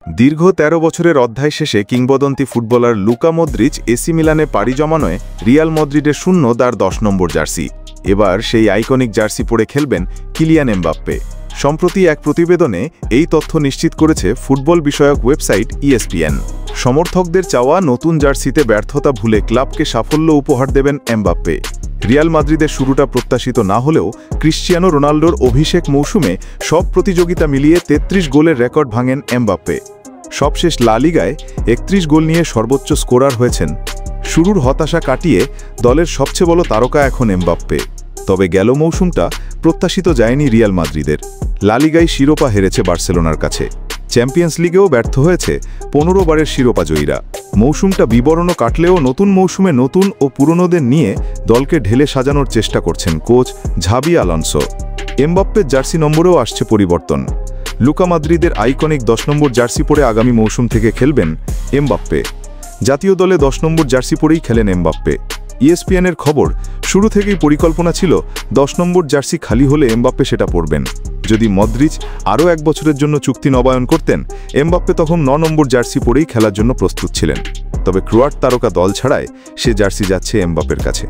দীর্ঘ ১৩ বছরের অধ্যায় শেষে কিংবদন্তি ফুটবলার লুকা মদ্রিচ এসি মিলানে পাড়ি জমানোয় রিয়াল মাদ্রিদের শূন্য তার ১০ নম্বর জার্সি। এবার সেই আইকনিক জার্সি পরে খেলবেন কিলিয়ান এমবাপ্পে। সম্প্রতি এক প্রতিবেদনে এই তথ্য নিশ্চিত করেছে ফুটবল বিষয়ক ওয়েবসাইট ESPN। সমর্থকদের চাওয়া নতুন জার্সিতে ব্যর্থতা ভুলে ক্লাবকে সাফল্য উপহার দেবেন এমবাপ্পে। রিয়াল মাদ্রিদের শুরুটা প্রত্যাশিত না হলেও ক্রিশ্চিয়ানো রোনাল্ডোর অভিষেক মৌসুমে সব প্রতিযোগিতা মিলিয়ে ৩৩ গোলের রেকর্ড ভাঙেন এমবাপ্পে। সবশেষ লা লিগায় ৩১ গোল নিয়ে সর্বোচ্চ স্কোরার হয়েছেন। শুরুর হতাশা কাটিয়ে দলের সবচেয়ে বড় তারকা এখন এমবাপ্পে। তবে গেল মৌসুমটা প্রত্যাশিত যায়নি রিয়াল মাদ্রিদের। লা লিগায় শিরোপা হেরেছে বার্সেলোনার কাছে, চ্যাম্পিয়ন্স লিগেও ব্যর্থ হয়েছে ১৫ বারের শিরোপা জয়ীরা। মৌসুমটা বিবরণ কাটলেও নতুন মৌসুমে নতুন ও পুরনোদের নিয়ে দলকে ঢেলে সাজানোর চেষ্টা করছেন কোচ জাভি আলোনসো। এমবাপ্পের জার্সি নম্বরেও আসছে পরিবর্তন। লুকা মাদ্রিদের আইকনিক ১০ নম্বর জার্সি পরে আগামী মৌসুম থেকে খেলবেন এমবাপ্পে। জাতীয় দলে ১০ নম্বর জার্সি পরেই খেলেন এমবাপ্পে। ESPN-এর খবর, শুরু থেকেই পরিকল্পনা ছিল ১০ নম্বর জার্সি খালি হলে এমবাপ্পে সেটা পরবেন। যদি মদ্রিচ আরও ১ বছরের জন্য চুক্তি নবায়ন করতেন, এমবাপ্পে তখন ৯ নম্বর জার্সি পরেই খেলার জন্য প্রস্তুত ছিলেন। তবে ক্রোয়াট তারকা দল ছাড়ায় সে জার্সি যাচ্ছে এমবাপ্পের কাছে।